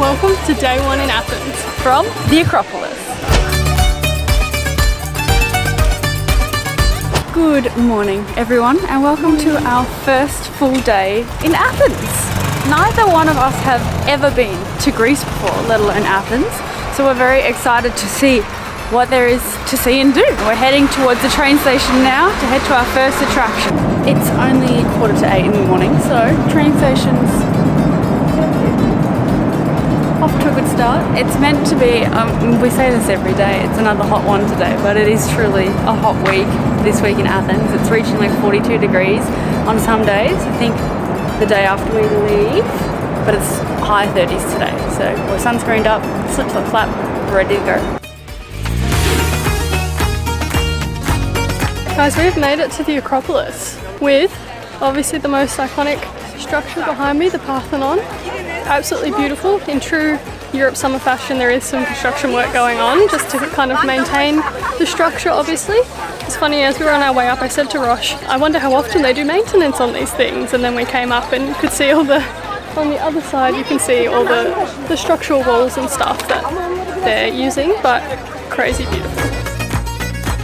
Welcome to day one in Athens from the Acropolis. Good morning everyone and welcome to our first full day in Athens. Neither one of us have ever been to Greece before, let alone Athens, so we're very excited to see what there is to see and do. We're heading towards the train station now to head to our first attraction. It's only 7:45 in the morning, so train station's off to a good start. It's meant to be, we say this every day, it's another hot one today, but it is truly a hot week this week in Athens. It's reaching like 42 degrees on some days. I think the day after we leave, but it's high 30s today. So we're sunscreened up, slip slip flap, ready to go. Guys, we've made it to the Acropolis with obviously the most iconic structure behind me, the Parthenon. Absolutely beautiful. In true Europe summer fashion, there is some construction work going on just to kind of maintain the structure, obviously. It's funny, as we were on our way up, I said to Rosh, I wonder how often they do maintenance on these things. And then we came up and could see on the other side, you can see all the structural walls and stuff that they're using, but crazy beautiful.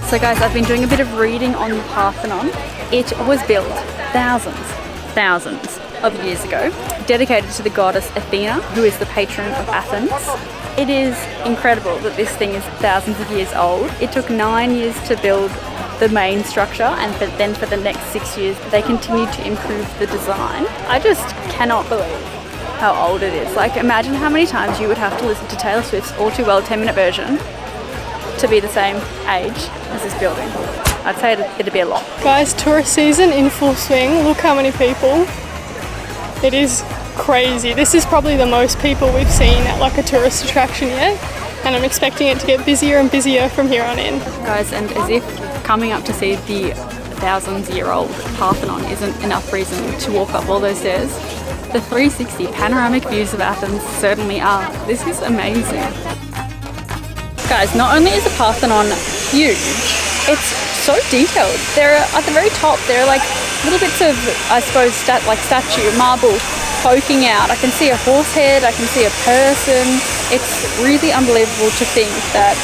So guys, I've been doing a bit of reading on the Parthenon. It was built thousands of years ago, dedicated to the goddess Athena, who is the patron of Athens. It is incredible that this thing is thousands of years old. It took 9 years to build the main structure, and then for the next 6 years they continued to improve the design. I just cannot believe how old it is. Like, imagine how many times you would have to listen to Taylor Swift's All Too Well 10-minute version to be the same age as this building. I'd say it'd be a lot. Guys, tourist season in full swing. Look how many people. It is crazy. This is probably the most people we've seen at like a tourist attraction yet, and I'm expecting it to get busier and busier from here on in. Guys, and as if coming up to see the thousands-year-old Parthenon isn't enough reason to walk up all those stairs, the 360 panoramic views of Athens certainly are. This is amazing. Guys, not only is the Parthenon huge, it's so detailed. There are, at the very top, there are like little bits of, I suppose, statue, marble poking out. I can see a horse head, I can see a person. It's really unbelievable to think that,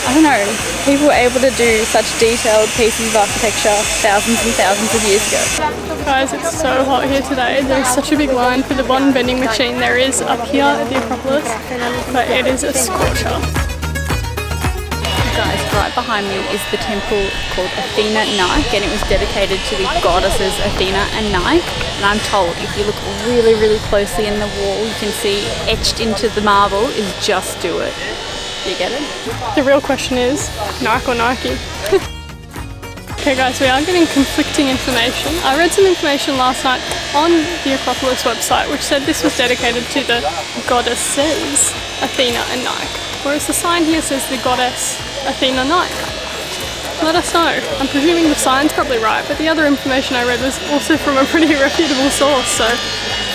I don't know, people were able to do such detailed pieces of architecture thousands and thousands of years ago. Guys, it's so hot here today. There's such a big line for the one vending machine there is up here at the Acropolis, but it is a scorcher. Guys, right behind me is the temple called Athena Nike, and it was dedicated to the goddesses Athena and Nike. And I'm told if you look really, really closely in the wall, you can see etched into the marble is "Just do it." You get it? The real question is, Nike or Nike? Okay guys, we are getting conflicting information. I read some information last night on the Acropolis website which said this was dedicated to the goddesses Athena and Nike, whereas the sign here says the goddess Athena Nike. Let us know. I'm presuming the sign's probably right, but the other information I read was also from a pretty reputable source, so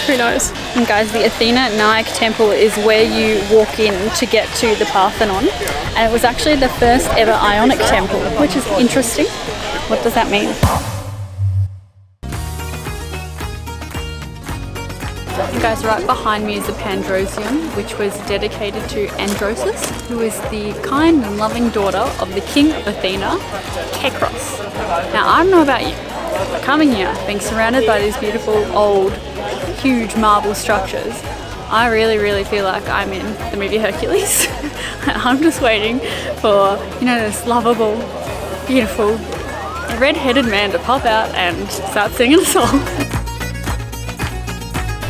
who knows. And guys, the Athena Nike temple is where you walk in to get to the Parthenon, and it was actually the first ever Ionic temple, which is interesting. What does that mean? And guys, right behind me is the Pandrosium, which was dedicated to Androsis, who is the kind and loving daughter of the king of Athena, Kekros. Now, I don't know about you, but coming here, being surrounded by these beautiful, old, huge marble structures, I really feel like I'm in the movie Hercules. I'm just waiting for, you know, this lovable, beautiful, red-headed man to pop out and start singing a song.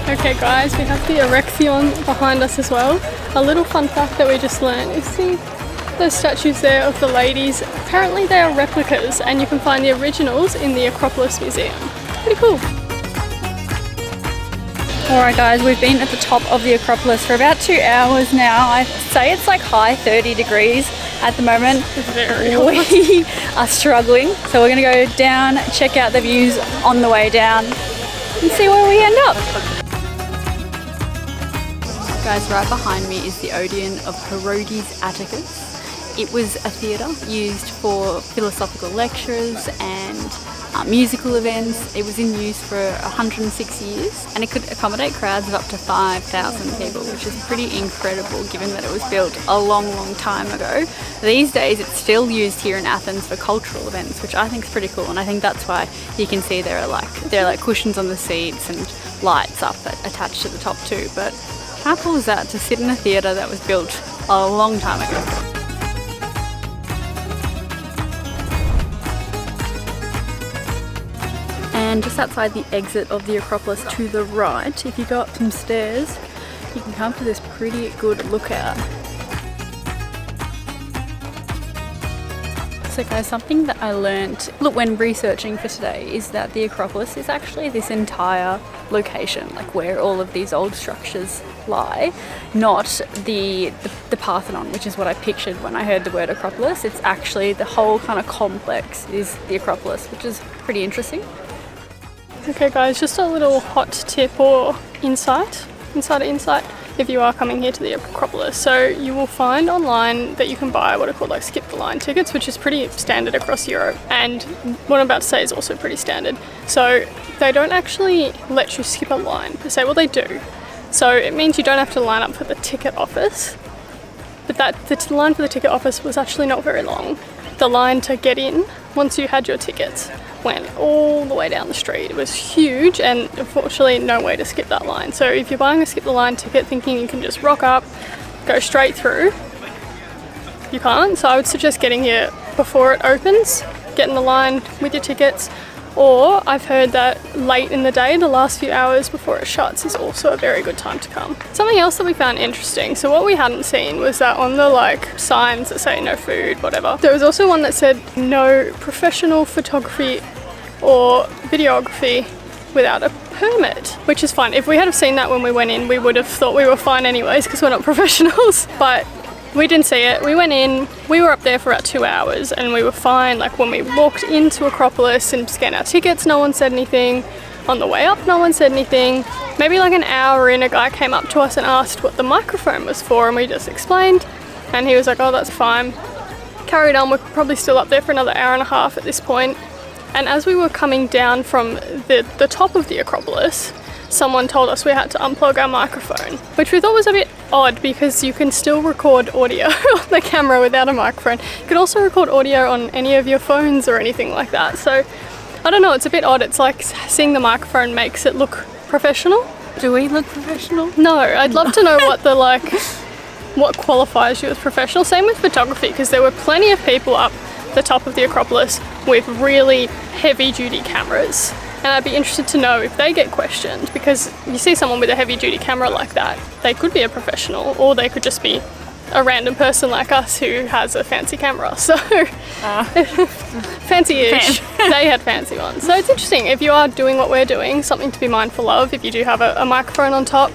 Okay guys, we have the Erechtheion behind us as well. A little fun fact that we just learned is see those statues there of the ladies. Apparently they are replicas and you can find the originals in the Acropolis Museum. Pretty cool. Alright guys, we've been at the top of the Acropolis for about 2 hours now. I'd say it's like high 30 degrees at the moment. It's very hot. We are struggling, so we're going to go down, check out the views on the way down and see where we end up. Guys, right behind me is the Odeon of Herodes Atticus. It was a theatre used for philosophical lectures and musical events. It was in use for 106 years and it could accommodate crowds of up to 5,000 people, which is pretty incredible given that it was built a long time ago. These days it's still used here in Athens for cultural events, which I think is pretty cool, and I think that's why you can see there are like cushions on the seats and lights up attached to the top too. But how cool is that to sit in a theatre that was built a long time ago? And just outside the exit of the Acropolis to the right, if you go up some stairs, you can come to this pretty good lookout. So guys, something that I learned when researching for today is that the Acropolis is actually this entire location, like where all of these old structures lie, not the Parthenon, which is what I pictured when I heard the word Acropolis. It's actually the whole kind of complex is the Acropolis, which is pretty interesting. Okay guys, just a little hot tip or insight if you are coming here to the Acropolis. So you will find online that you can buy what are called like skip the line tickets, which is pretty standard across Europe, and what I'm about to say is also pretty standard. So they don't actually let you skip a line per se. Well, they do. So it means you don't have to line up for the ticket office, but the line for the ticket office was actually not very long. The line to get in, once you had your tickets, went all the way down the street. It was huge, and unfortunately no way to skip that line. So if you're buying a skip the line ticket thinking you can just rock up, go straight through, you can't. So I would suggest getting here before it opens, get in the line with your tickets, or I've heard that late in the day, the last few hours before it shuts, is also a very good time to come. Something else that we found interesting, so what we hadn't seen was that on the like signs that say no food, whatever, there was also one that said no professional photography or videography without a permit, which is fine. If we had have seen that when we went in, we would have thought we were fine anyways because we're not professionals, but we didn't see it. We went in, we were up there for about 2 hours and we were fine. Like when we walked into Acropolis and scanned our tickets, no one said anything. On the way up, no one said anything. Maybe like an hour in, a guy came up to us and asked what the microphone was for, and we just explained, and he was like, oh, that's fine. Carried on. We're probably still up there for another hour and a half at this point. And as we were coming down from the top of the Acropolis, someone told us we had to unplug our microphone, which we thought was a bit odd because you can still record audio on the camera without a microphone. You can also record audio on any of your phones or anything like that. So I don't know, it's a bit odd. It's like seeing the microphone makes it look professional. Do we look professional? No, I'd love to know what qualifies you as professional. Same with photography, because there were plenty of people up the top of the Acropolis with really heavy duty cameras. And I'd be interested to know if they get questioned, because if you see someone with a heavy duty camera like that, they could be a professional, or they could just be a random person like us who has a fancy camera. So fancy-ish. They had fancy ones. So it's interesting, if you are doing what we're doing, something to be mindful of. If you do have a microphone on top,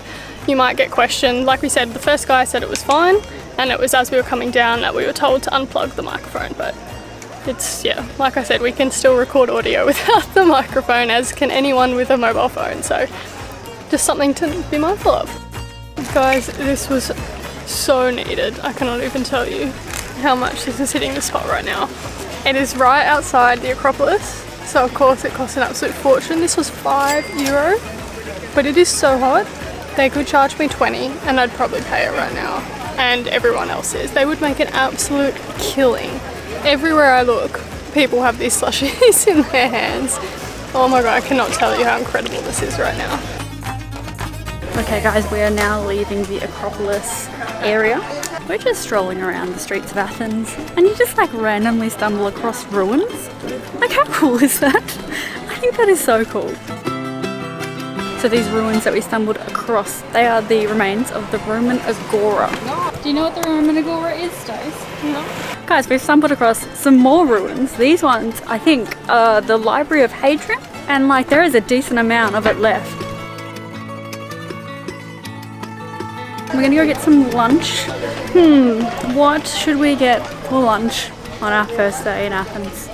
you might get questioned. Like we said, the first guy said it was fine, and it was as we were coming down that we were told to unplug the microphone. But it's, yeah, like I said, we can still record audio without the microphone, as can anyone with a mobile phone. So just something to be mindful of. Guys, this was so needed. I cannot even tell you how much this is hitting the spot right now. It is right outside the Acropolis, so of course it costs an absolute fortune. This was €5, but it is so hot. They could charge me 20 and I'd probably pay it right now, and everyone else is. They would make an absolute killing. Everywhere I look, people have these slushies in their hands. Oh my god, I cannot tell you how incredible this is right now. Okay guys, we are now leaving the Acropolis area. We're just strolling around the streets of Athens, and you just like randomly stumble across ruins. Like, how cool is that? I think that is so cool. So these ruins that we stumbled across, they are the remains of the Roman Agora. Do you know what the Roman Agora is, Stace? No. Guys, we've stumbled across some more ruins. These ones, I think, are the Library of Hadrian, and like there is a decent amount of it left. We're gonna go get some lunch. What should we get for lunch on our first day in Athens?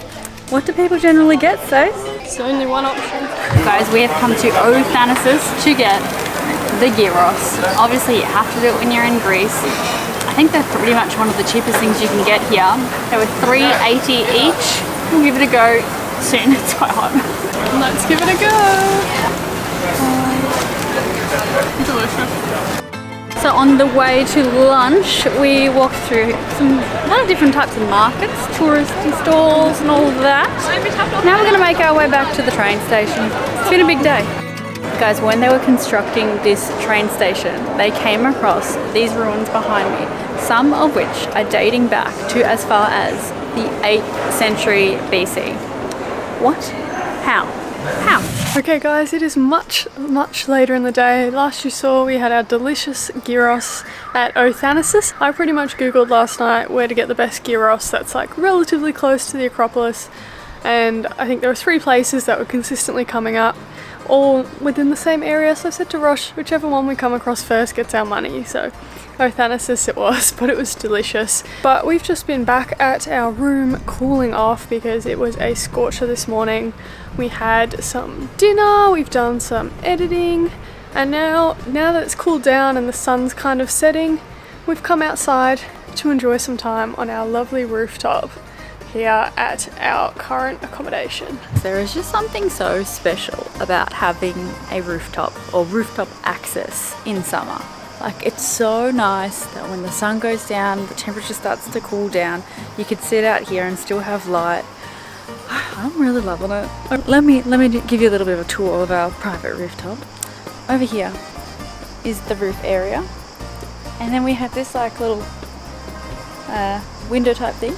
What do people generally get, Stace? There's only one option. Guys, we have come to O Thanassis to get the gyros. Obviously, you have to do it when you're in Greece. I think they're pretty much one of the cheapest things you can get here. They were $3.80 each. We'll give it a go. soon. It's quite hot. Let's give it a go. Delicious. So on the way to lunch, we walked through a lot of different types of markets, touristy stalls and all of that. Now we're going to make our way back to the train station. It's been a big day. Guys, when they were constructing this train station, they came across these ruins behind me, some of which are dating back to as far as the 8th century BC. What? How? How? Okay guys, it is much later in the day. Last you saw, we had our delicious gyros at O Thanassis. I pretty much googled last night where to get the best gyros that's like relatively close to the Acropolis, and I think there were 3 places that were consistently coming up, all within the same area. So I said to Rosh, whichever one we come across first gets our money. So O Thanassis it was, but it was delicious. But we've just been back at our room cooling off because it was a scorcher this morning. We had some dinner, we've done some editing, and now that it's cooled down and the sun's kind of setting, we've come outside to enjoy some time on our lovely rooftop here at our current accommodation. There is just something so special about having a rooftop or rooftop access in summer. Like, it's so nice that when the sun goes down, the temperature starts to cool down, you could sit out here and still have light. I'm really loving it. Let me give you a little bit of a tour of our private rooftop. Over here is the roof area, and then we have this like little window type thing.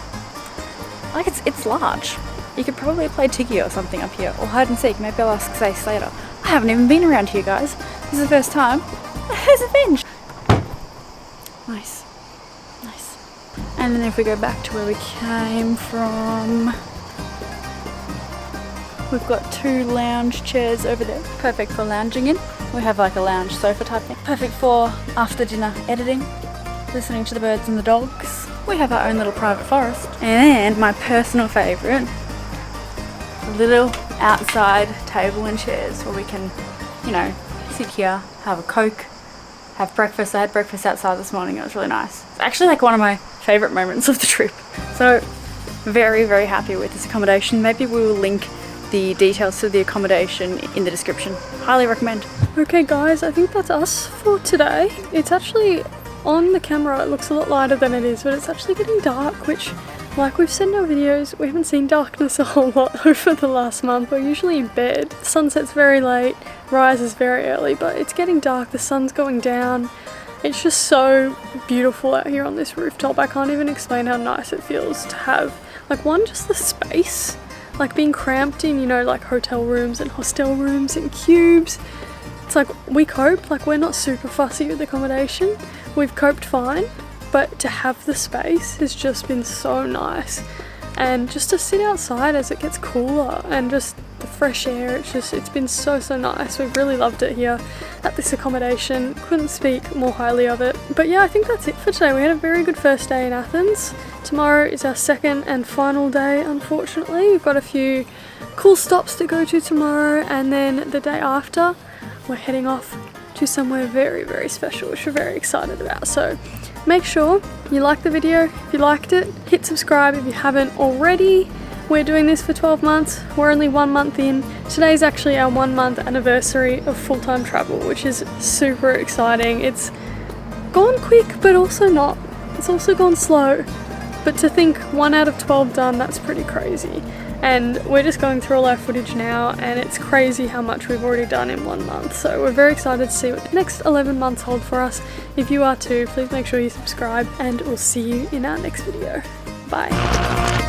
Like, it's large. You could probably play Tiggy or something up here, or hide and seek. Maybe I'll ask Stacey later. I haven't even been around here, guys. This is the first time. There's a bench. Nice. And then if we go back to where we came from, we've got 2 lounge chairs over there. Perfect for lounging in. We have like a lounge sofa type thing. Perfect for after dinner editing, listening to the birds and the dogs. We have our own little private forest. And my personal favourite, a little outside table and chairs where we can, you know, sit here, have a Coke, have breakfast. I had breakfast outside this morning. It was really nice. It's actually like one of my favourite moments of the trip. So very happy with this accommodation. Maybe we will link the details to the accommodation in the description. Highly recommend. Okay guys, I think that's us for today. It's actually, on the camera it looks a lot lighter than it is, but it's actually getting dark, which, like we've said in our videos, we haven't seen darkness a whole lot over the last month. We're usually in bed. The sun sets very late, rises very early, but it's getting dark, the sun's going down. It's just so beautiful out here on this rooftop. I can't even explain how nice it feels to have, like, one, just the space, like being cramped in, you know, like hotel rooms and hostel rooms and cubes. It's like, we cope, like we're not super fussy with accommodation. We've coped fine, but to have the space has just been so nice. And just to sit outside as it gets cooler and just the fresh air, it's been so nice. We've really loved it here at this accommodation. Couldn't speak more highly of it. But yeah, I think that's it for today. We had a very good first day in Athens. Tomorrow is our second and final day, unfortunately. We've got a few cool stops to go to tomorrow, and then the day after we're heading off to somewhere very special, which we're very excited about. So make sure you like the video if you liked it. Hit subscribe if you haven't already. We're doing this for 12 months. We're only 1 month in. Today's actually our 1 month anniversary of full-time travel, which is super exciting. It's gone quick, but also not. It's also gone slow. But to think 1 out of 12 done, that's pretty crazy. And we're just going through all our footage now, and it's crazy how much we've already done in 1 month. So we're very excited to see what the next 11 months hold for us. If you are too, please make sure you subscribe, and we'll see you in our next video. Bye.